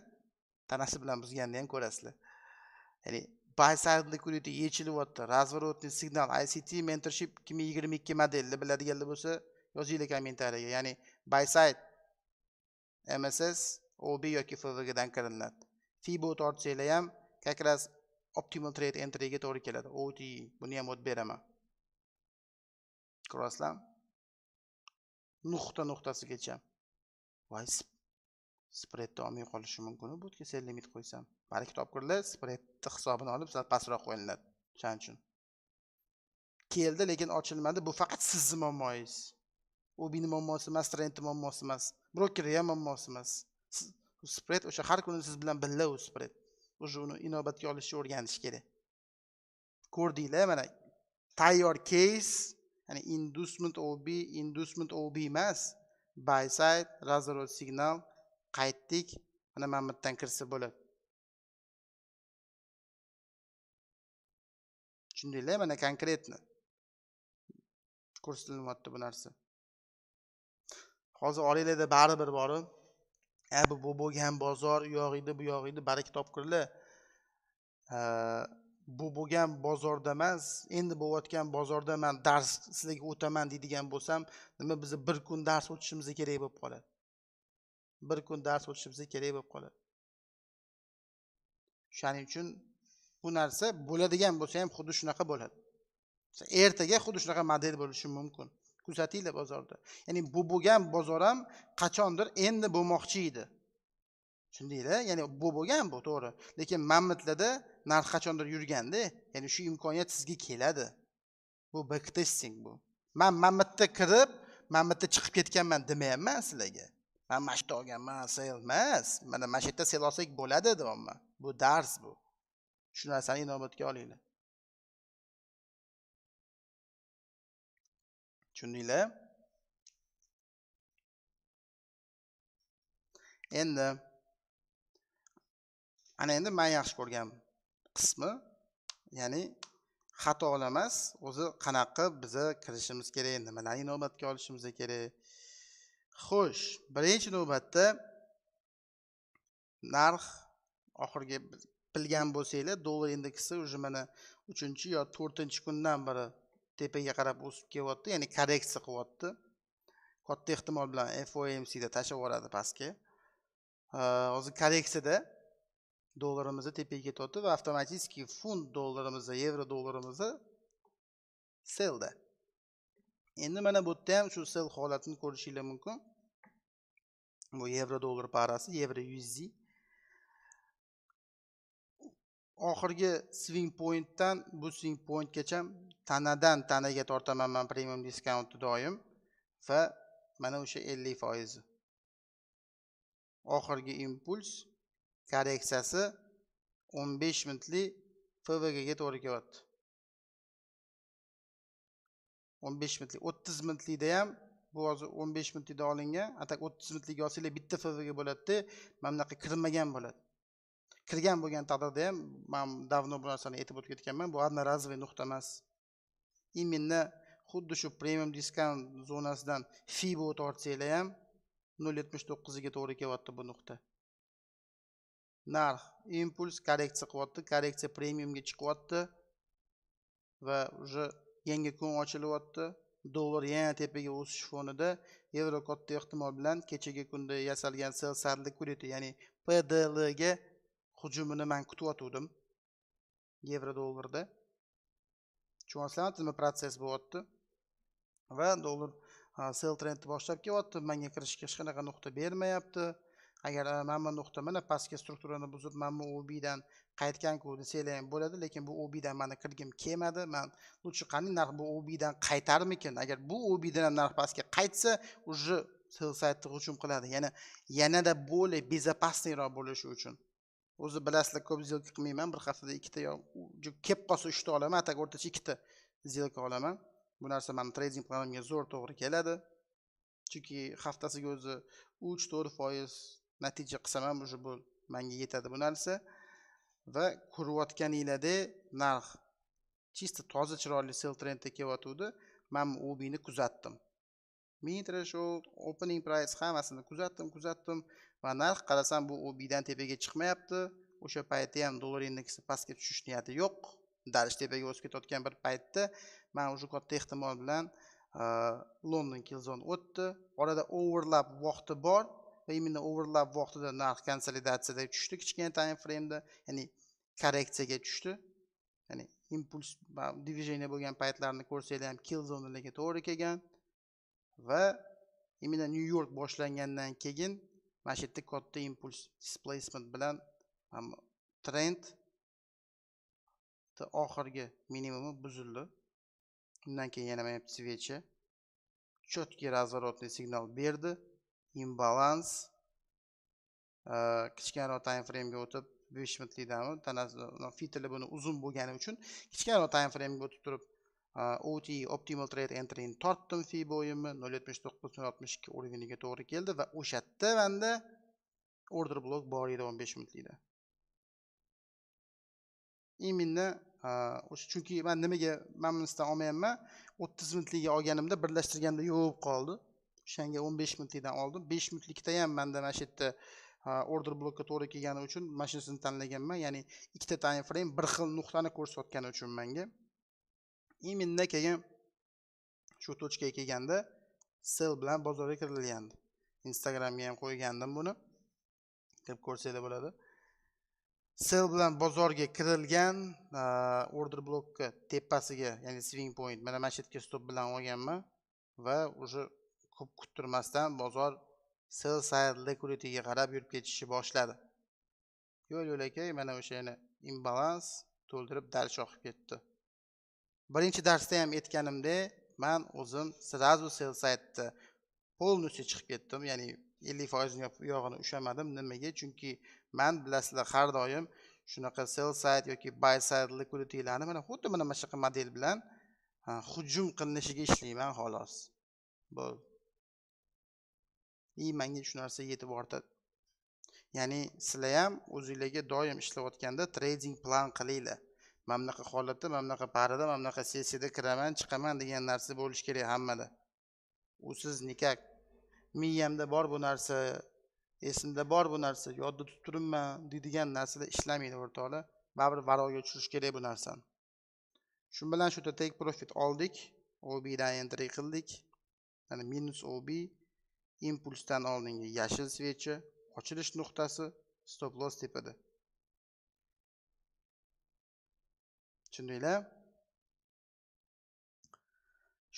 tanasi bilan buzganini ham ko'rasizlar. Ya'ni buy side liquidity yechilyapti. Razворотный signal ICT mentorship 2022 modelni biladiganlar bo'lsa, yozinglar kommentariyaga. Ya'ni buy side MSS, OB yoki FV dan kiriladi. Fibo tortsanglar ham как раз optimal trade entry ga to'g'ri keladi. OT buni ham o'tib beraman. Ko'rasizlar? Nuqtasigacha. Voy, spreadda olmay qolishi mumkin. Bu yerga sell limit qo'ysam, balki topkurlar spreadni hisobini olib sal pastroq qo'yiladi. Shuning uchun keldi, lekin ochilmadi. Bu faqat sizning muammoingiz. U bining muammosi emas, trendning muammosi emas, brokerning ham muammosi emas. Spread o'sha har kuni siz bilan birga u spread. O'sha uni inobatga olishni o'rganish kerak. Ko'rdinglar, mana tayyor case, ya'ni inducement OB emas, buy side, razворот signal, qaytdik, mana mana bu yerdan kirsa bo'ladi. Tushundinglar, mana konkretni ko'rsatilyapti bu narsa. Hozir oranglarda baribir borib, bu bo'lgan bozor, u yoq edi, bu yoq edi, baraka topkurlar. Bu bo'lgan bozorda emas, endi bo'layotgan bozorda men dars sizlarga o'taman deydigan bo'lsam, nima biz bir kun dars o'tishimiz kerak bo'lib qoladi. Bir kun dars o'tishimiz kerak bo'lib qoladi. Shuning uchun bu narsa bo'ladigan bo'lsa ham xuddi shunaqa bo'ladi. Ertaga xuddi shunaqa model bo'lishi mumkin. Kuzatinglar bozorda. Ya'ni bu bo'lgan bozor ham qachondir endi bo'lmoqchi edi. Tushundinglar? Ya'ni bu bo'lgan bu to'g'ri. Lekin mammitlarda narx qachondir yurganda, ya'ni shu imkoniyat sizga keladi. Bu backtesting bu. Men mammitda kirib, mammitda chiqib ketganman demayapman sizlarga. Men mashta olganman, sell emas. Mana mashta sell olsak bo'ladi deyapman. Bu dars bu. Shu narsani inobatga olinglar. Tushundinglar? Endi ana endi men yaxshi ko'rgan qismi, ya'ni xatolar emas, o'zi qanaqa biza kirishimiz kerak, nimalarni inobatga olishimiz kerak. Xo'sh, birinchi navbatda narx oxirgi bilgan bo'lsanglar, dollar indeksi уже mana 3 yo 4 kundan beri tepaga qarab o'sib kelyapti, ya'ni korreksiya qilyapti. Katta ehtimol bilan FOMC da tashlab yuboradi pastga. Hozir korreksiyada dollarimizni tepaga ketyapti va avtomatik funt dollarimizni, yevro dollarimizni sellda. Endi mana bu yerda ham shu sell holatini ko'rishingiz mumkin. Bu yevro dollar parasi, yevro USD. Oxirgi swing pointdan bu swing pointgacha tanadan tanaga tortaman men premium discount doim va mana o'sha 50%. Oxirgi impuls korreksiyasi 15 minutli FVG ga to'g'ri kelyapti. 15 minutli, 30 minutlikda ham bu hozir 15 minutlikda olingan, atak 30 minutlikga olsanglar bitta FVG bo'ladi-da, mana bunaqa kirmagan bo'ladi. Kirgan bo'lgan taqdirda ham men davno bu narsani aytib o'tib ketganman, bu одноразовый nuqta emas. Именно xuddi shu premium discount zonasidan FIBO tortsanglar ham 0.79 ga to'g'ri kelyapti bu nuqta. Narx impuls korreksiya qilyapti, korreksiya premiumga chiqyapti va уже yangi kun ochilyapti. Dollar yana tepaga o'sish fonida yevro katta ehtimol bilan kechagi kunda yasalgan sell side liquidity, ya'ni PDL ga hujumini men kutyotgandim. Yevro dollarda. Tushunasizlarmi, nima protsess bo'lyapti? Va dollar sell trendi boshlab kelyapti. Menga kirishga hech qanaqa nuqta bermayapti. Agar mana bu nuqta mana pastki strukturani buzib, mana bu OB dan qaytgan-ku desanglar ham bo'ladi, lekin bu OB dan meni kirgim kelmadi. Men lutchi qani narx bu OB dan qaytarmikin? Agar bu OB dan ham narx pastga qaytsa, уже sell side hujum qiladi. Ya'ni yanada bo'lib bezopasniyroq bo'lishi uchun. O'zi bilasizlar, ko'p zilka qilmayman, bir haftada 2 ta yo kelib qolsa 3 ta olaman, atak o'rtacha 2 ta zilka olaman. Bu narsa men trading planimga zo'r to'g'ri keladi. Chunki haftasiga o'zi 3-4% natija qilsam ham уже bu menga yetadi bu narsa. Va ko'rayotganinglarda narx chista toza chiroyli sell trendga kelyotdi. Men OB ni kuzatdim. Min threshold, opening price hammasini kuzatdim va narx qarasam bu OB dan tepaga chiqmayapti. O'sha paytda ham dollar indeksi pastga tushish niyati yo'q. Darish tepaga o'sib ketayotgan bir paytda men o'sha katta ehtimol bilan London Killzone o'tdi. Orada overlap vaqti bor va именно overlap vaqtida narx konsolidatsiyada tushdi kichkina time frame'da, ya'ni korreksiyaga tushdi. Ya'ni impuls va движение bo'lgan paytlarni ko'rsanglar ham Killzone'larga to'g'ri kelgan va именно New York boshlangandan keyin mana shu yerda katta impuls displacement bilan trend oxirgi minimumi buzildi. Undan keyin yana mana svechi четкий разворотный signal berdi. Imbalans kichkinaroq time frame ga o'tib 5 minutlikdami tanasi fitili buni uzun bo'lgani uchun kichkinaroq time frame ga o'tib turib OT optimal trade entry ni tortdim fi bo'yimni 0.79-0.62 o'rniga to'g'ri keldi va o'sha yerda menda order block bor edi 15 minutlikda. Imminni chunki men nimaga mamnundan olmayapman 30 minutlikga olganimda birlashtirganda yo'q qoldi. O'shanga 15 minutlikdan oldim. 5 minutlikda ham menda mana shu yerda order blokka to'g'ri kelgani uchun mashinasini tanlaganman. Ya'ni ikkita time frame bir xil nuqtani ko'rsatgani uchun menga. Immindan keyin shu tochkaga kelganda sell bilan bozorga kirilgandi. Instagramga ham qo'ygandim buni. Kirib ko'rsanglar bo'ladi. Sell bilan bozorga kirilgan order blokka tepasiga, ya'ni swing point mana mana shu yerga stop bilan olganman va уже ko'p kuttirmasdan bozor sell side liquidityga qarab yurib ketishni boshladi. Yo'l-yo'lakay mana o'sha yana imbalans to'ldirib dars oqib ketdi. Birinchi darsda ham aytganimdek, men o'zim srazu sell side'da polностью chiqib ketdim, ya'ni 50% yog'ini ushamadim. Nimaga? Chunki men bilasizlar har doim shunaqa sell side yoki buy side liquiditylarni mana xuddi mana shunaqa model bilan hujum qilinishiga ishlayman xolos. Bo'ldi. Menga shu narsa yetib ortadi. Ya'ni sizlar ham o'zingizlarga doim ishlayotganda trading plan qilinglar. Mana bunaqa holatda, mana bunaqa parada, mana bunaqa sessiyada kiraman, chiqaman degan narsa bo'lish kerak hammada. U siz nikak miyamda bor bu narsa, esimda bor bu narsa, yodda tutib turibman deydigan narsada ishlamaydi o'rtoqlar. Baribir varoga tushirish kerak bu narsani. Shu bilan shu take profit oldik, OB dan entry qildik. Mana minus OB, impulsdan oldingi yashil svechi, ochilish nuqtasi, stop loss tepada. Tushundinglar?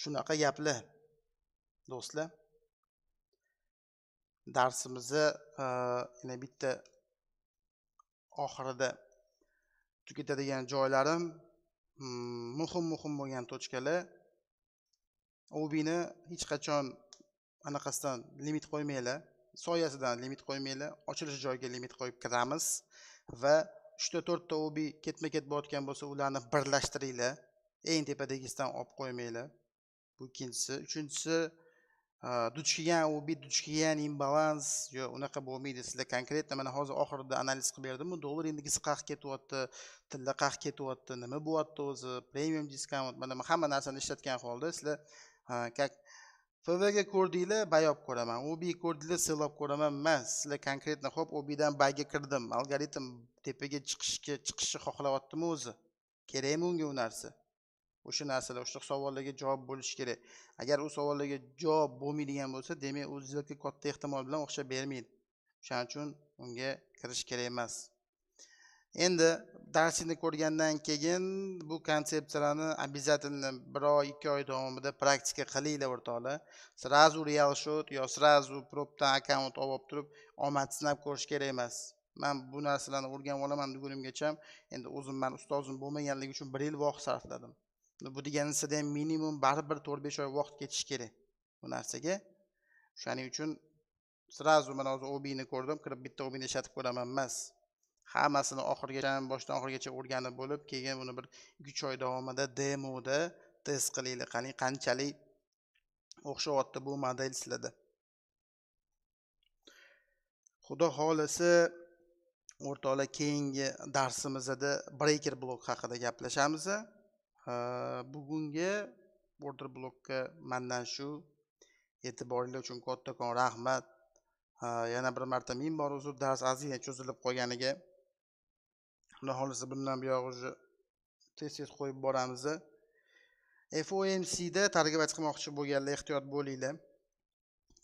Shunaqa gaplar. Do'stlar, darsimizni yana bitta oxirida tugatadigan joylarim muhim bo'lgan tochkalar. OB ni hech qachon anaqasidan limit qo'ymanglar, soyasidan limit qo'ymanglar, ochilish joyiga limit qo'yib kiramiz va 3-4 ta OB ketma-ket bo'layotgan bo'lsa, ularni birlashtiringlar. Eng tepadagisidan olib qo'ymanglar. Bu ikkinchisi. Uchinchisi, duch kelgan OB, duch kelgan imbalans, yo'q, unaqa bo'lmaydi. Sizlar konkretno mana hozir oxirida analiz qilib berdim. Dollar indeksi qayerga ketyapti, tilla qayerga ketyapti, nima bo'lyapti o'zi, premium discount, mana hamma narsani ishlatgan holda sizlar как FV ga ko'rdinglar, buy olib ko'raman. OB ko'rdinglar, sell olib ko'raman emas. Sizlar konkretno hop OB dan buy ga kirdim. Algoritm tepaga chiqishni xohlayaptimi o'zi? Kerakmi unga u narsa? O'sha narsalar, o'sha savollarga javob bo'lishi kerak. Agar u savollarga javob bo'lmaydigan bo'lsa, demak, u zilga katta ehtimol bilan o'xshab bermaydi. Shuning uchun unga kirish kerak emas. Endi darsini ko'rgandan keyin bu konsepsiyalarni обязательно 1 oy, 2 oy davomida praktika qilinglar o'rtoqlar. Srazu real shot yo srazu propdan akkaunt olib turib omad sinab ko'rish kerak emas. Men bu narsalarni o'rganib olaman degunimgacha endi o'zim men ustozim bo'lmaganligi uchun 1 yil vaqt sarfladim. Bu deganingizda ham minimum baribir 4-5 oy vaqt ketish kerak bu narsaga. Shuning uchun srazu men hozir OB ni ko'rdim, kirib bitta OB ni ishlatib ko'raman emas. Hammasini oxirigacha, boshdan oxirigacha o'rganib bo'lib, keyin buni bir 3 oy davomida demoda test qilinglar. Qanchalik o'xshayapti bu model sizlarda. Xudo xolasa o'rtoqlar, keyingi darsimizda breaker blok haqida gaplashamiz. Bugungi order blokka mendan shu. E'tiboringiz uchun kattakon rahmat. Yana bir marta ming bor uzr, dars ozgina cho'zilib qolganiga. Xudo xolasa bundan buyog'i tez qo'yib boramiz. FOMC da targ'ibot qilmoqchi bo'lganlar ehtiyot bo'linglar.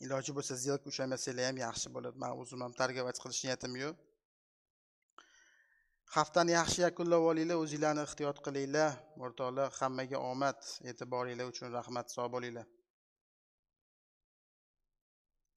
Iloji bo'lsa zilk ushlamasanglar ham yaxshi bo'ladi. Men o'zim ham targ'ibot qilish niyatim yo'q. Haftani yaxshi yakunlab olinglar, o'zingizlarni ehtiyot qilinglar. O'rtoqlar, hammaga omad, e'tiboringiz uchun rahmat, sog' bo'linglar.